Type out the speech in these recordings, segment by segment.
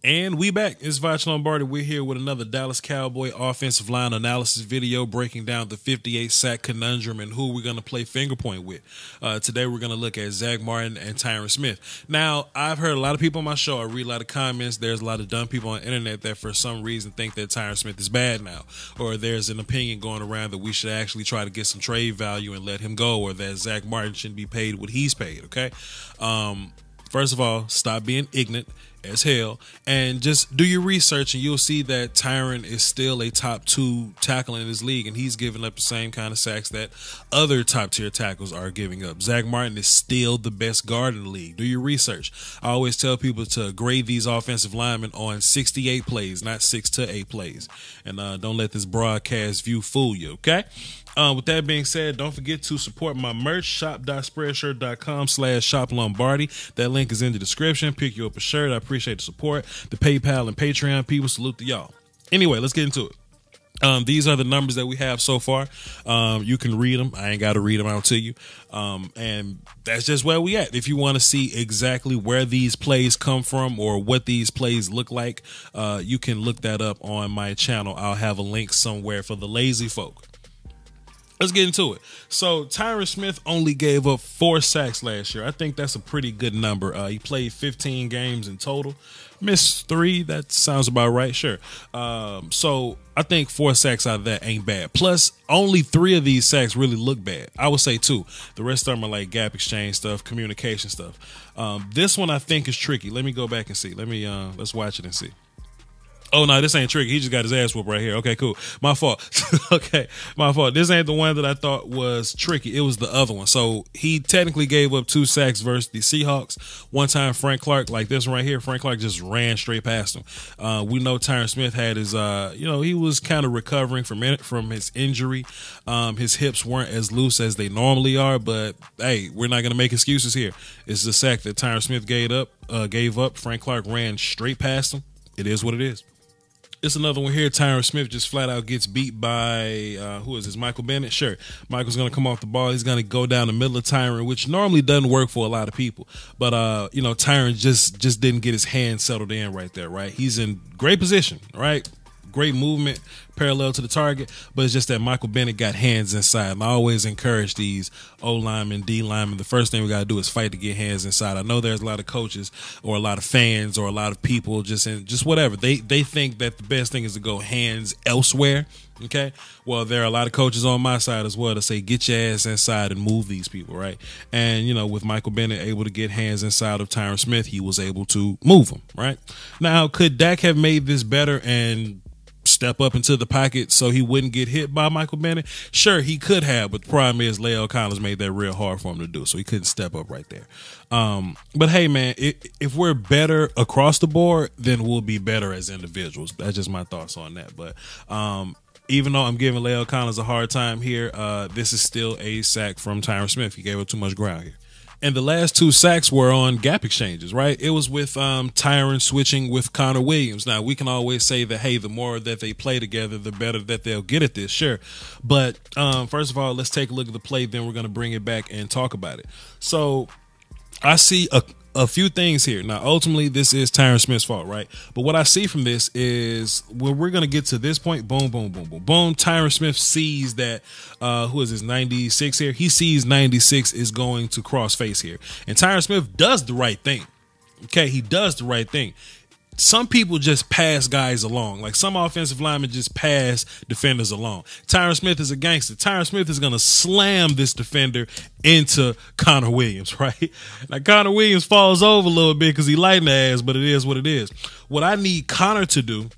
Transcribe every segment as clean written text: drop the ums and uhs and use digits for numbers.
And we back. It's Voch Lombardi. We're here with another Dallas Cowboy offensive line analysis video breaking down the 58 sack conundrum and who we're going to play finger point with. Today we're going to look at Zack Martin and Tyron Smith. Now, I've heard a lot of people on my show. I read a lot of comments. There's a lot of dumb people on the internet that for some reason think that Tyron Smith is bad now. Or there's an opinion going around that we should actually try to get some trade value and let him go, or that Zack Martin shouldn't be paid what he's paid, okay? First of all, stop being ignorant as hell and just do your research, and you'll see that Tyron is still a top 2 tackle in his league, and he's giving up the same kind of sacks that other top tier tackles are giving up. Zack Martin is still the best guard in the league. Do your research. I always tell people to grade these offensive linemen on 68 plays, not 6 to 8 plays, and don't let this broadcast view fool you, okay? With that being said, don't forget to support my merch, shop.spreadshirt.com/shoplombardi. That link is in the description. Pick you up a shirt. I appreciate the support. The PayPal and Patreon people, salute to y'all. Anyway, let's get into it. These are the numbers that we have so far. You can read them. I ain't got to read them out to you. And that's just where we at. If you want to see exactly where these plays come from or what these plays look like, you can look that up on my channel. I'll have a link somewhere for the lazy folk. Let's get into it. So Tyron Smith only gave up 4 sacks last year. I think that's a pretty good number. He played 15 games in total. Missed 3. That sounds about right. Sure. So I think 4 sacks out of that ain't bad. Plus, only 3 of these sacks really look bad. I would say 2. The rest of them are like gap exchange stuff, communication stuff. This one I think is tricky. Let me go back and see. Let's watch it and see. Oh, no, this ain't tricky. He just got his ass whooped right here. Okay, cool. My fault. Okay, my fault. This ain't the one that I thought was tricky. It was the other one. So he technically gave up 2 sacks versus the Seahawks. One time, Frank Clark, like this one right here, Frank Clark just ran straight past him. We know Tyron Smith had his, he was kind of recovering from his injury. His hips weren't as loose as they normally are, but hey, we're not going to make excuses here. It's the sack that Tyron Smith gave up. Frank Clark ran straight past him. It is what it is. It's another one here. Tyron Smith just flat out gets beat by, who is this, Michael Bennett? Sure. Michael's going to come off the ball. He's going to go down the middle of Tyron, which normally doesn't work for a lot of people. But, Tyron just didn't get his hand settled in right there, right? He's in great position, right? Great movement, parallel to the target, but it's just that Michael Bennett got hands inside. And I always encourage these O linemen, D linemen. The first thing we got to do is fight to get hands inside. I know there's a lot of coaches or a lot of fans or a lot of people just whatever. They think that the best thing is to go hands elsewhere. Okay, well, there are a lot of coaches on my side as well to say get your ass inside and move these people, right? And with Michael Bennett able to get hands inside of Tyron Smith, he was able to move him, right? Now, could Dak have made this better and step up into the pocket so he wouldn't get hit by Michael Bennett? Sure, he could have, but the problem is Lael Collins made that real hard for him to do, so he couldn't step up right there. But hey, man, if we're better across the board, then we'll be better as individuals. That's just my thoughts on that. But even though I'm giving Lael Collins a hard time here, this is still a sack from Tyron Smith. He gave up too much ground here. And the last 2 sacks were on gap exchanges, right? It was with Tyron switching with Connor Williams. Now, we can always say that, hey, the more that they play together, the better that they'll get at this, sure. But first of all, let's take a look at the play, then we're going to bring it back and talk about it. So I see a few things here. Now, ultimately, this is Tyron Smith's fault, right? But what I see from this is when we're going to get to this point, boom, boom, boom, boom, boom. Tyron Smith sees that, who is this, 96 here? He sees 96 is going to cross face here. And Tyron Smith does the right thing. Okay, he does the right thing. Some people just pass guys along. Like some offensive linemen just pass defenders along. Tyron Smith is a gangster. Tyron Smith is going to slam this defender into Connor Williams, right? Now, Connor Williams falls over a little bit because he lightened the ass, but it is what it is. What I need Connor to do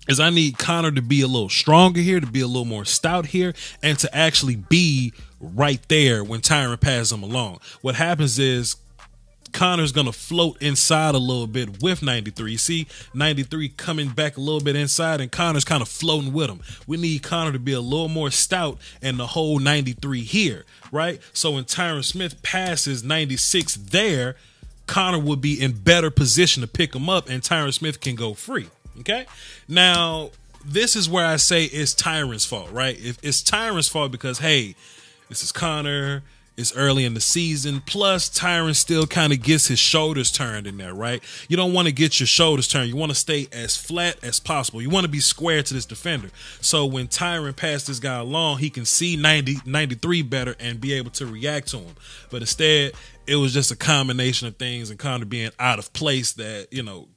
is I need Connor to be a little stronger here, to be a little more stout here, and to actually be right there when Tyron passes him along. What happens is Connor's going to float inside a little bit with 93. See, 93 coming back a little bit inside, and Connor's kind of floating with him. We need Connor to be a little more stout and the whole 93 here, right? So when Tyron Smith passes 96 there, Connor would be in better position to pick him up, and Tyron Smith can go free, okay? Now, this is where I say it's Tyron's fault, right? If it's Tyron's fault because, hey, this is Connor. It's early in the season. Plus, Tyron still kind of gets his shoulders turned in there, right? You don't want to get your shoulders turned. You want to stay as flat as possible. You want to be square to this defender. So when Tyron passed this guy along, he can see 93 better and be able to react to him. But instead, it was just a combination of things and kind of being out of place that,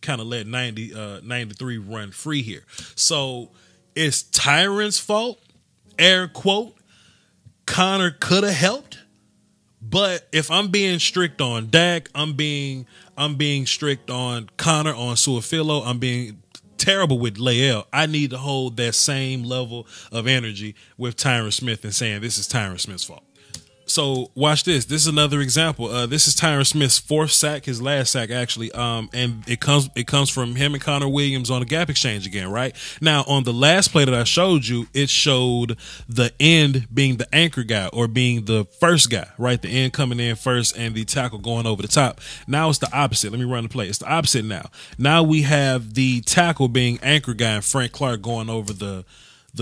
kind of let 93 run free here. So it's Tyron's fault, air quote. Connor could have helped. But if I'm being strict on Dak, I'm being strict on Connor, on Suafilo, I'm being terrible with Lael. I need to hold that same level of energy with Tyron Smith and saying this is Tyron Smith's fault. So watch this. This is another example. This is Tyron Smith's fourth sack, his last sack actually. And it comes from him and Connor Williams on a gap exchange again, right? Now on the last play that I showed you, it showed the end being the anchor guy or being the first guy, right? The end coming in first and the tackle going over the top. Now it's the opposite. Let me run the play. It's the opposite now. Now we have the tackle being anchor guy and Frank Clark going over the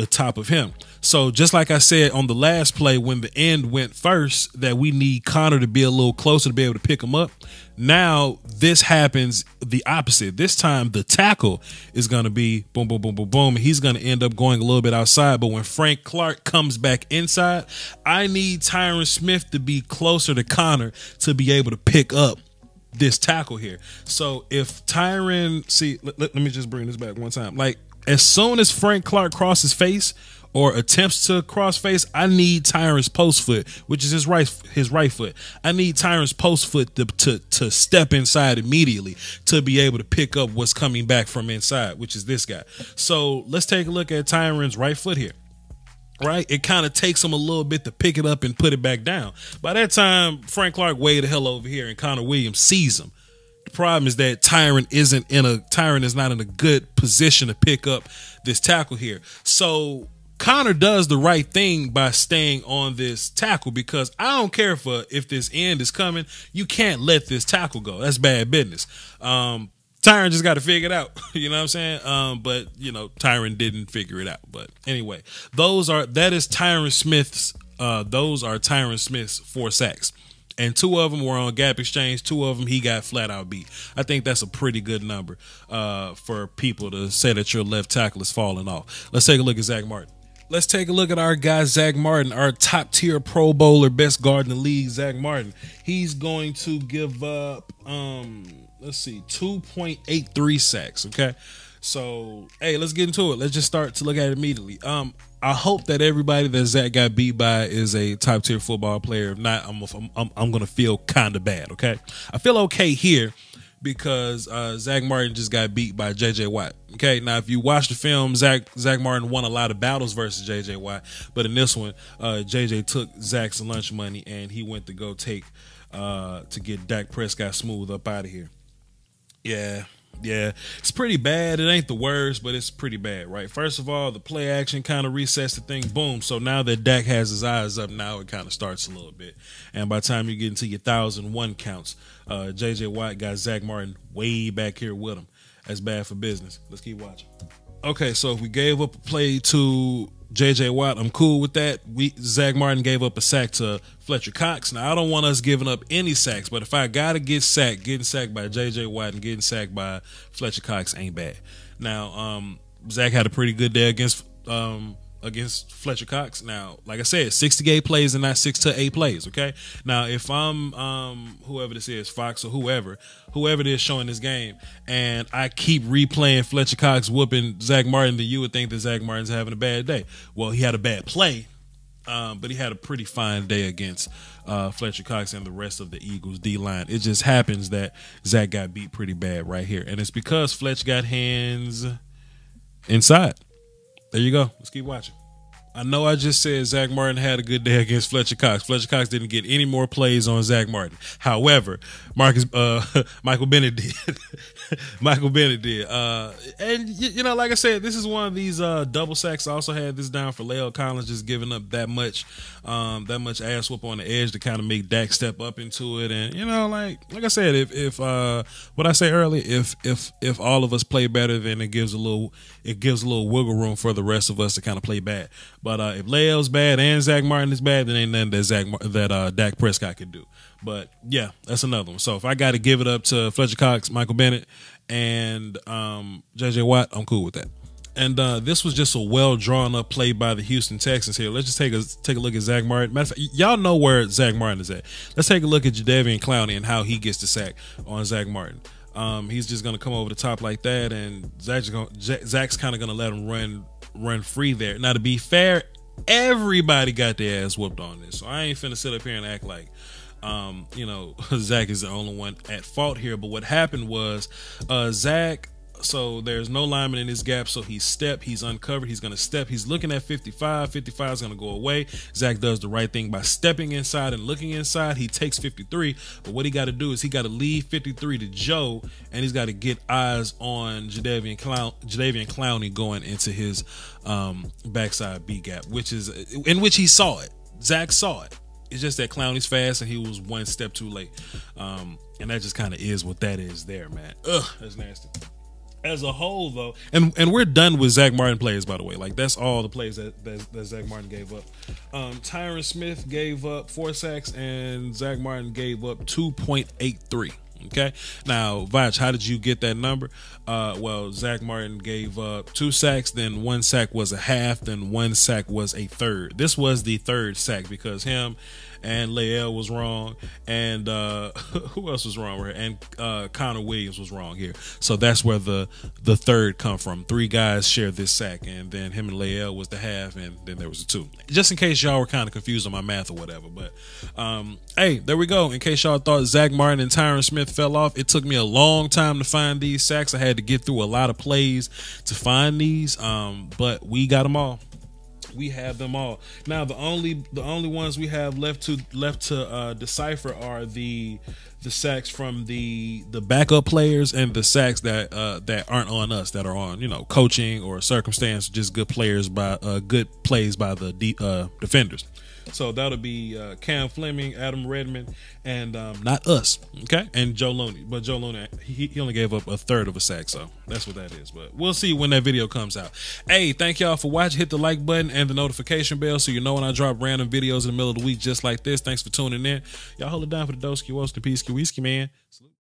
top of him. So just like I said on the last play when the end went first that we need Connor to be a little closer to be able to pick him up. Now this happens the opposite. This time the tackle is going to be boom, boom, boom, boom, boom. He's going to end up going a little bit outside. But when Frank Clark comes back inside, I need Tyron Smith to be closer to Connor to be able to pick up this tackle here. So if Tyron, let me just bring this back one time. Like, as soon as Frank Clark crosses face or attempts to cross face, I need Tyron's post foot, which is his right foot. I need Tyron's post foot to step inside immediately to be able to pick up what's coming back from inside, which is this guy. So let's take a look at Tyron's right foot here. Right, it kind of takes him a little bit to pick it up and put it back down. By that time, Frank Clark way the hell over here, and Connor Williams sees him. The problem is that Tyron is not in a good position to pick up this tackle here. So Connor does the right thing by staying on this tackle because I don't care if this end is coming. You can't let this tackle go. That's bad business. Tyron just got to figure it out. You know what I'm saying? But Tyron didn't figure it out. But anyway, those are Tyron Smith's 4 sacks. And 2 of them were on gap exchange. 2 of them he got flat out beat. I think that's a pretty good number for people to say that your left tackle is falling off. Let's take a look at Zack Martin. Let's take a look at our guy, Zack Martin, our top tier Pro Bowler, best guard in the league, Zack Martin. He's going to give up, 2.83 sacks. Okay. So, hey, let's get into it. Let's just start to look at it immediately. I hope that everybody that Zack got beat by is a top tier football player. If not, I'm gonna feel kind of bad. Okay, I feel okay here because Zack Martin just got beat by J.J. Watt. Okay, now if you watch the film, Zack Martin won a lot of battles versus J.J. Watt, but in this one, J.J. took Zack's lunch money and he went to go take to get Dak Prescott smooth up out of here. Yeah, it's pretty bad. It ain't the worst, but it's pretty bad, right? First of all, the play action kind of resets the thing. Boom. So now that Dak has his eyes up, now it kind of starts a little bit. And by the time you get into your 1,001 counts, J.J. Watt got Zack Martin way back here with him. That's bad for business. Let's keep watching. Okay, so if we gave up a play to J.J. Watt, I'm cool with that. Zack Martin gave up a sack to Fletcher Cox. Now, I don't want us giving up any sacks, but if I got to get sacked, getting sacked by J.J. Watt and getting sacked by Fletcher Cox ain't bad. Now, Zack had a pretty good day against Fletcher Cox. Now, like I said, 68 plays and not 6 to 8 plays, okay? Now, if I'm whoever this is, Fox or whoever it is showing this game, and I keep replaying Fletcher Cox whooping Zack Martin, then you would think that Zack Martin's having a bad day. Well, he had a bad play, but he had a pretty fine day against Fletcher Cox and the rest of the Eagles D-line. It just happens that Zack got beat pretty bad right here, and it's because Fletcher got hands inside. There you go. Let's keep watching. I know I just said Zack Martin had a good day against Fletcher Cox. Fletcher Cox didn't get any more plays on Zack Martin. However, Michael Bennett did. Michael Bennett did. And like I said, this is one of these double sacks. I also had this down for Lael Collins just giving up that much ass whoop on the edge to kind of make Dak step up into it. And like I said, if what I say earlier, if all of us play better, then it gives a little wiggle room for the rest of us to kind of play bad. But if Leo's bad and Zach Martin is bad, then ain't nothing that Dak Prescott could do. But yeah, that's another one. So if I got to give it up to Fletcher Cox, Michael Bennett, and JJ Watt, I'm cool with that. And this was just a well drawn up play by the Houston Texans here. Let's just take a look at Zach Martin. Matter of fact, y'all know where Zach Martin is at. Let's take a look at Jadeveon Clowney and how he gets the sack on Zach Martin. He's just gonna come over the top like that, and Zach's kind of gonna let him run free there. Now, to be fair, everybody got their ass whooped on this, so I ain't finna sit up here and act like Zach is the only one at fault here. But what happened was Zach. So there's no lineman in his gap, so he's uncovered, he's going to step, he's looking at 55 is going to go away. Zach does the right thing by stepping inside and looking inside. He takes 53, but what he got to do is he got to leave 53 to Joe, and he's got to get eyes on Jadeveon Clowney going into his backside B gap, which he saw it. Zach saw it. It's just that Clowney's fast and he was one step too late, and that just kind of is what that is there, man. Ugh, that's nasty. As a whole, though, and we're done with Zach Martin plays, by the way. Like, that's all the plays that Zach Martin gave up. Tyron Smith gave up 4 sacks, and Zach Martin gave up 2.83. Okay, now Voch, how did you get that number? Well, Zach Martin gave up 2 sacks, then 1 sack was a half, then 1 sack was a third. This was the third sack because him and Lael was wrong, and who else was wrong here? And Connor Williams was wrong here. So that's where the third come from. 3 guys shared this sack, and then him and Lael was the half, and then there was a 2. Just in case y'all were kind of confused on my math or whatever. But hey, there we go. In case y'all thought Zach Martin and Tyron Smith fell off, it took me a long time to find these sacks. I had to get through a lot of plays to find these, but we got them all. We have them all. Now the only ones we have left to decipher are the sacks from the backup players and the sacks that aren't on us, that are on coaching or circumstance, just good plays by the defenders. So that'll be Cam Fleming, Adam Redmond, and not us, okay? And Joe Looney. But Joe Looney, he only gave up a third of a sack, so that's what that is. But we'll see when that video comes out. Hey, thank y'all for watching. Hit the like button and the notification bell so you know when I drop random videos in the middle of the week just like this. Thanks for tuning in. Y'all hold it down for the Doski Woski Peace Whiskey, man. Salute.